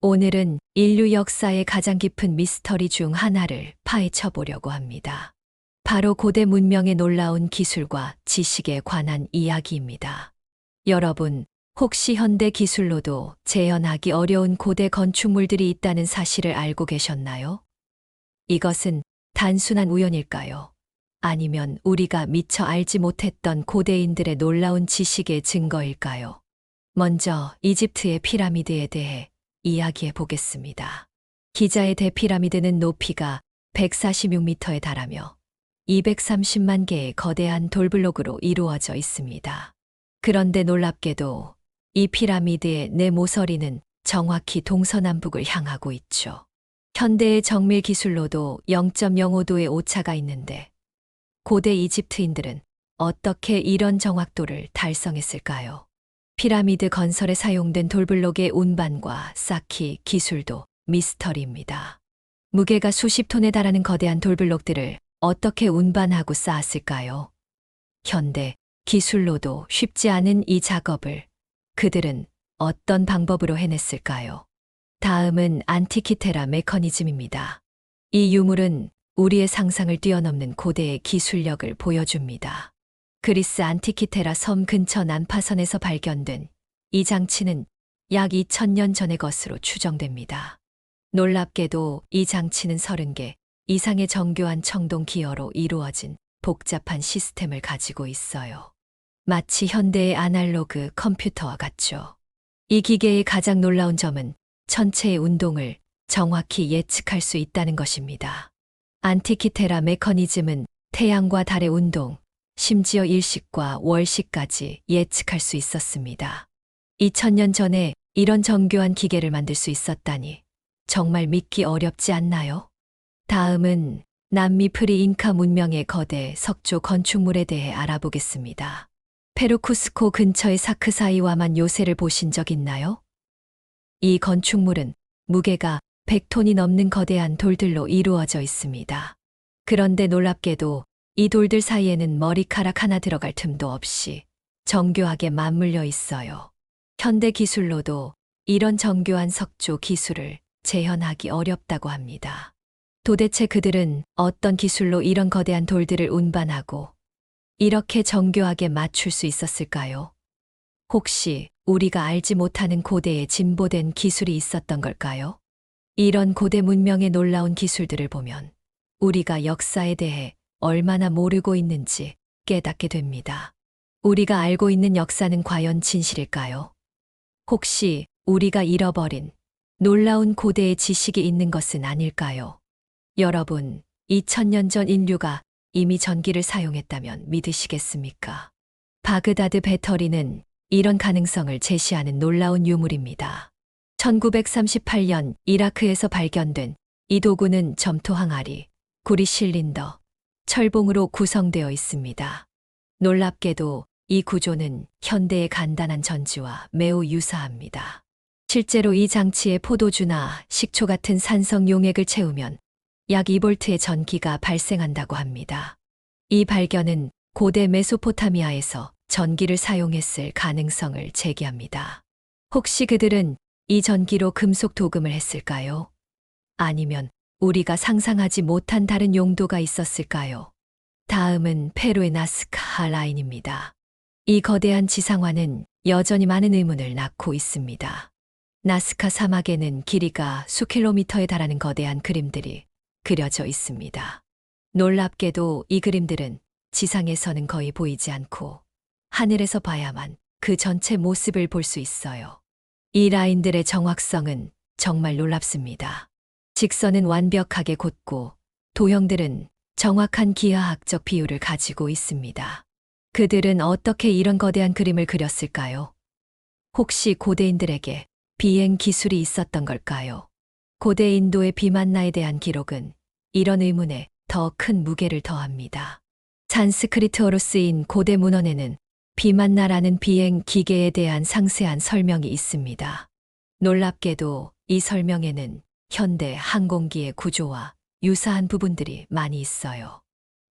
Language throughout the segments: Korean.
오늘은 인류 역사의 가장 깊은 미스터리 중 하나를 파헤쳐 보려고 합니다. 바로 고대 문명의 놀라운 기술과 지식에 관한 이야기입니다. 여러분, 혹시 현대 기술로도 재현하기 어려운 고대 건축물들이 있다는 사실을 알고 계셨나요? 이것은 단순한 우연일까요? 아니면 우리가 미처 알지 못했던 고대인들의 놀라운 지식의 증거일까요? 먼저 이집트의 피라미드에 대해 이야기해 보겠습니다. 기자의 대피라미드는 높이가 146m에 달하며 230만 개의 거대한 돌블록으로 이루어져 있습니다. 그런데 놀랍게도 이 피라미드의 네 모서리는 정확히 동서남북을 향하고 있죠. 현대의 정밀 기술로도 0.05도의 오차가 있는데 고대 이집트인들은 어떻게 이런 정확도를 달성했을까요? 피라미드 건설에 사용된 돌블록의 운반과 쌓기 기술도 미스터리입니다. 무게가 수십 톤에 달하는 거대한 돌블록들을 어떻게 운반하고 쌓았을까요? 현대 기술로도 쉽지 않은 이 작업을 그들은 어떤 방법으로 해냈을까요? 다음은 안티키테라 메커니즘입니다. 이 유물은 우리의 상상을 뛰어넘는 고대의 기술력을 보여줍니다. 그리스 안티키테라 섬 근처 난파선에서 발견된 이 장치는 약 2000년 전의 것으로 추정됩니다. 놀랍게도 이 장치는 30개 이상의 정교한 청동 기어로 이루어진 복잡한 시스템을 가지고 있어요. 마치 현대의 아날로그 컴퓨터와 같죠. 이 기계의 가장 놀라운 점은 천체의 운동을 정확히 예측할 수 있다는 것입니다. 안티키테라 메커니즘은 태양과 달의 운동, 심지어 일식과 월식까지 예측할 수 있었습니다. 2000년 전에 이런 정교한 기계를 만들 수 있었다니 정말 믿기 어렵지 않나요? 다음은 남미 프리잉카 문명의 거대 석조 건축물에 대해 알아보겠습니다. 페루 쿠스코 근처의 사크사이와만 요새를 보신 적 있나요? 이 건축물은 무게가 100톤이 넘는 거대한 돌들로 이루어져 있습니다. 그런데 놀랍게도 이 돌들 사이에는 머리카락 하나 들어갈 틈도 없이 정교하게 맞물려 있어요. 현대 기술로도 이런 정교한 석조 기술을 재현하기 어렵다고 합니다. 도대체 그들은 어떤 기술로 이런 거대한 돌들을 운반하고 이렇게 정교하게 맞출 수 있었을까요? 혹시 우리가 알지 못하는 고대의 진보된 기술이 있었던 걸까요? 이런 고대 문명의 놀라운 기술들을 보면 우리가 역사에 대해 얼마나 모르고 있는지 깨닫게 됩니다. 우리가 알고 있는 역사는 과연 진실일까요? 혹시 우리가 잃어버린 놀라운 고대의 지식이 있는 것은 아닐까요? 여러분, 2000년 전 인류가 이미 전기를 사용했다면 믿으시겠습니까? 바그다드 배터리는 이런 가능성을 제시하는 놀라운 유물입니다. 1938년 이라크에서 발견된 이 도구는 점토 항아리, 구리 실린더, 철봉으로 구성되어 있습니다. 놀랍게도 이 구조는 현대의 간단한 전지와 매우 유사합니다. 실제로 이 장치에 포도주나 식초 같은 산성 용액을 채우면 약 2볼트의 전기가 발생한다고 합니다. 이 발견은 고대 메소포타미아에서 전기를 사용했을 가능성을 제기합니다. 혹시 그들은 이 전기로 금속 도금을 했을까요? 아니면 우리가 상상하지 못한 다른 용도가 있었을까요? 다음은 페루의 나스카 라인입니다. 이 거대한 지상화는 여전히 많은 의문을 낳고 있습니다. 나스카 사막에는 길이가 수킬로미터에 달하는 거대한 그림들이 그려져 있습니다. 놀랍게도 이 그림들은 지상에서는 거의 보이지 않고 하늘에서 봐야만 그 전체 모습을 볼 수 있어요. 이 라인들의 정확성은 정말 놀랍습니다. 직선은 완벽하게 곧고 도형들은 정확한 기하학적 비율을 가지고 있습니다. 그들은 어떻게 이런 거대한 그림을 그렸을까요? 혹시 고대인들에게 비행 기술이 있었던 걸까요? 고대 인도의 비만나에 대한 기록은 이런 의문에 더 큰 무게를 더합니다. 산스크리트어로 쓰인 고대 문헌에는 비만나라는 비행 기계에 대한 상세한 설명이 있습니다. 놀랍게도 이 설명에는 현대 항공기의 구조와 유사한 부분들이 많이 있어요.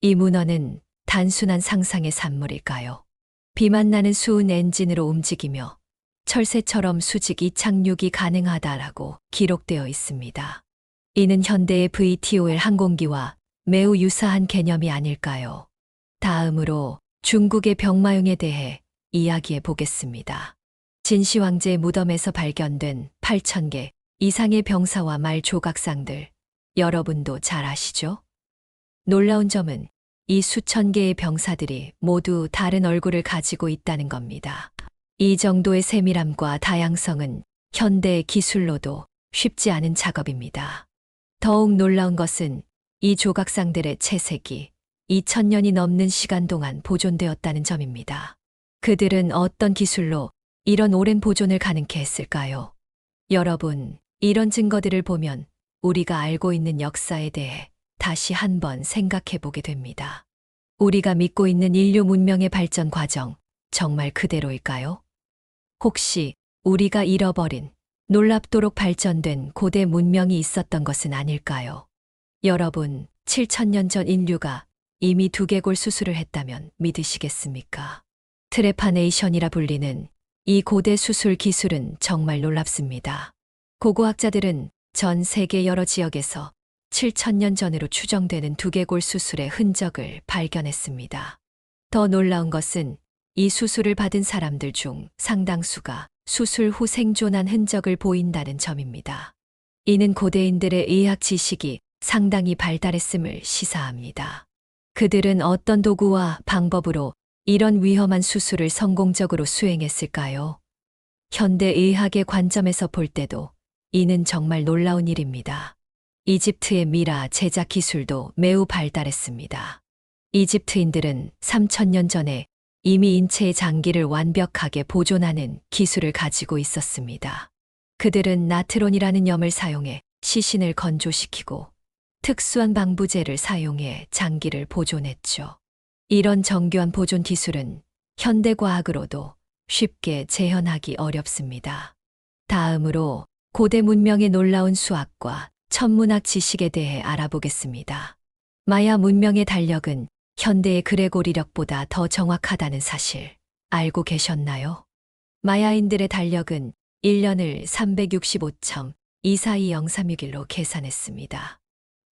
이 문헌은 단순한 상상의 산물일까요? 비만나는 수은 엔진으로 움직이며 철새처럼 수직 이착륙이 가능하다라고 기록되어 있습니다. 이는 현대의 VTOL 항공기와 매우 유사한 개념이 아닐까요? 다음으로 중국의 병마용에 대해 이야기해 보겠습니다. 진시황제 무덤에서 발견된 8,000개 이상의 병사와 말 조각상들, 여러분도 잘 아시죠? 놀라운 점은 이 수천 개의 병사들이 모두 다른 얼굴을 가지고 있다는 겁니다. 이 정도의 세밀함과 다양성은 현대의 기술로도 쉽지 않은 작업입니다. 더욱 놀라운 것은 이 조각상들의 채색이 2000년이 넘는 시간 동안 보존되었다는 점입니다. 그들은 어떤 기술로 이런 오랜 보존을 가능케 했을까요? 여러분, 이런 증거들을 보면 우리가 알고 있는 역사에 대해 다시 한번 생각해 보게 됩니다. 우리가 믿고 있는 인류 문명의 발전 과정, 정말 그대로일까요? 혹시 우리가 잃어버린 놀랍도록 발전된 고대 문명이 있었던 것은 아닐까요? 여러분, 7,000년 전 인류가 이미 두개골 수술을 했다면 믿으시겠습니까? 트레파네이션이라 불리는 이 고대 수술 기술은 정말 놀랍습니다. 고고학자들은 전 세계 여러 지역에서 7,000년 전으로 추정되는 두개골 수술의 흔적을 발견했습니다. 더 놀라운 것은 이 수술을 받은 사람들 중 상당수가 수술 후 생존한 흔적을 보인다는 점입니다. 이는 고대인들의 의학 지식이 상당히 발달했음을 시사합니다. 그들은 어떤 도구와 방법으로 이런 위험한 수술을 성공적으로 수행했을까요? 현대 의학의 관점에서 볼 때도 이는 정말 놀라운 일입니다. 이집트의 미라 제작 기술도 매우 발달했습니다. 이집트인들은 3,000년 전에 이미 인체의 장기를 완벽하게 보존하는 기술을 가지고 있었습니다. 그들은 나트론이라는 염을 사용해 시신을 건조시키고 특수한 방부제를 사용해 장기를 보존했죠. 이런 정교한 보존 기술은 현대과학으로도 쉽게 재현하기 어렵습니다. 다음으로 고대 문명의 놀라운 수학과 천문학 지식에 대해 알아보겠습니다. 마야 문명의 달력은 현대의 그레고리력보다 더 정확하다는 사실 알고 계셨나요? 마야인들의 달력은 1년을 365.2420361로 계산했습니다.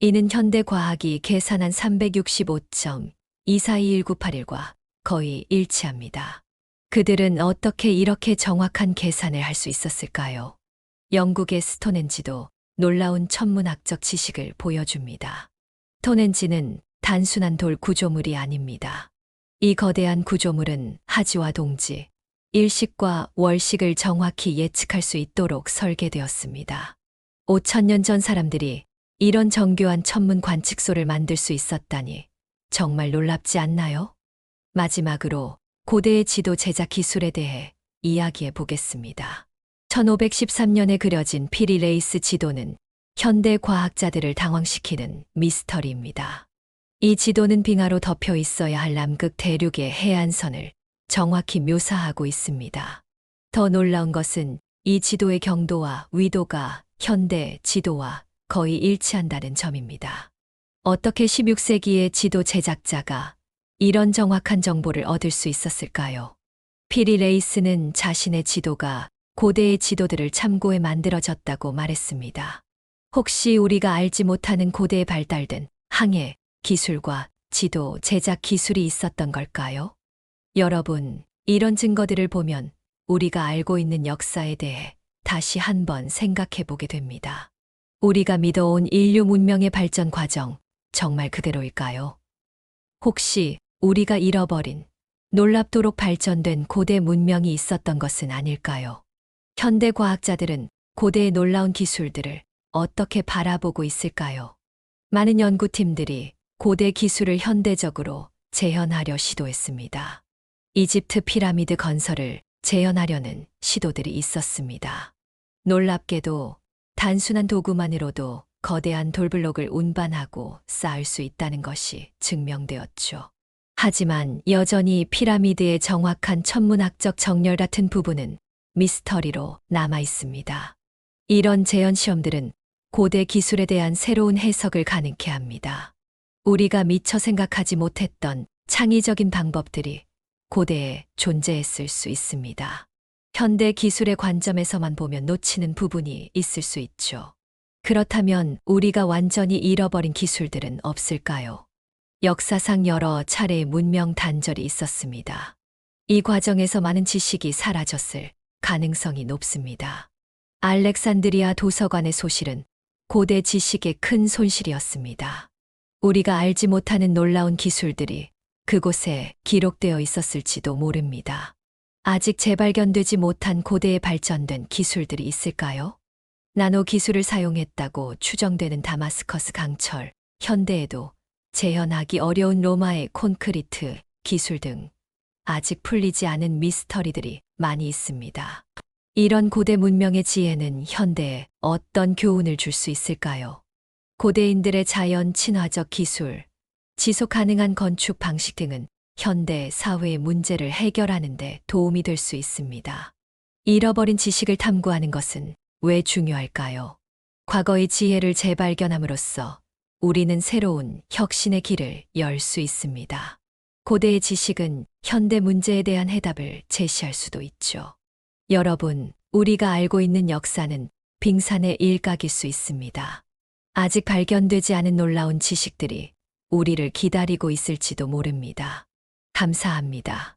이는 현대 과학이 계산한 365.2421981과 거의 일치합니다. 그들은 어떻게 이렇게 정확한 계산을 할 수 있었을까요? 영국의 스톤헨지도 놀라운 천문학적 지식을 보여줍니다. 스톤헨지는 단순한 돌 구조물이 아닙니다. 이 거대한 구조물은 하지와 동지, 일식과 월식을 정확히 예측할 수 있도록 설계되었습니다. 5,000년 전 사람들이 이런 정교한 천문 관측소를 만들 수 있었다니 정말 놀랍지 않나요? 마지막으로 고대의 지도 제작 기술에 대해 이야기해 보겠습니다. 1513년에 그려진 피리 레이스 지도는 현대 과학자들을 당황시키는 미스터리입니다. 이 지도는 빙하로 덮여 있어야 할 남극 대륙의 해안선을 정확히 묘사하고 있습니다. 더 놀라운 것은 이 지도의 경도와 위도가 현대 지도와 거의 일치한다는 점입니다. 어떻게 16세기의 지도 제작자가 이런 정확한 정보를 얻을 수 있었을까요? 피리 레이스는 자신의 지도가 고대의 지도들을 참고해 만들어졌다고 말했습니다. 혹시 우리가 알지 못하는 고대에 발달된 항해, 기술과 지도 제작 기술이 있었던 걸까요? 여러분, 이런 증거들을 보면 우리가 알고 있는 역사에 대해 다시 한번 생각해 보게 됩니다. 우리가 믿어온 인류 문명의 발전 과정, 정말 그대로일까요? 혹시 우리가 잃어버린 놀랍도록 발전된 고대 문명이 있었던 것은 아닐까요? 현대 과학자들은 고대의 놀라운 기술들을 어떻게 바라보고 있을까요? 많은 연구팀들이 고대 기술을 현대적으로 재현하려 시도했습니다. 이집트 피라미드 건설을 재현하려는 시도들이 있었습니다. 놀랍게도 단순한 도구만으로도 거대한 돌블록을 운반하고 쌓을 수 있다는 것이 증명되었죠. 하지만 여전히 피라미드의 정확한 천문학적 정렬 같은 부분은 미스터리로 남아 있습니다. 이런 재현 시험들은 고대 기술에 대한 새로운 해석을 가능케 합니다. 우리가 미처 생각하지 못했던 창의적인 방법들이 고대에 존재했을 수 있습니다. 현대 기술의 관점에서만 보면 놓치는 부분이 있을 수 있죠. 그렇다면 우리가 완전히 잃어버린 기술들은 없을까요? 역사상 여러 차례의 문명 단절이 있었습니다. 이 과정에서 많은 지식이 사라졌을 가능성이 높습니다. 알렉산드리아 도서관의 소실은 고대 지식의 큰 손실이었습니다. 우리가 알지 못하는 놀라운 기술들이 그곳에 기록되어 있었을지도 모릅니다. 아직 재발견되지 못한 고대에 발전된 기술들이 있을까요? 나노 기술을 사용했다고 추정되는 다마스커스 강철, 현대에도 재현하기 어려운 로마의 콘크리트 기술 등 아직 풀리지 않은 미스터리들이 많이 있습니다. 이런 고대 문명의 지혜는 현대에 어떤 교훈을 줄 수 있을까요? 고대인들의 자연 친화적 기술, 지속 가능한 건축 방식 등은 현대 사회의 문제를 해결하는 데 도움이 될 수 있습니다. 잃어버린 지식을 탐구하는 것은 왜 중요할까요? 과거의 지혜를 재발견함으로써 우리는 새로운 혁신의 길을 열 수 있습니다. 고대의 지식은 현대 문제에 대한 해답을 제시할 수도 있죠. 여러분, 우리가 알고 있는 역사는 빙산의 일각일 수 있습니다. 아직 발견되지 않은 놀라운 지식들이 우리를 기다리고 있을지도 모릅니다. 감사합니다.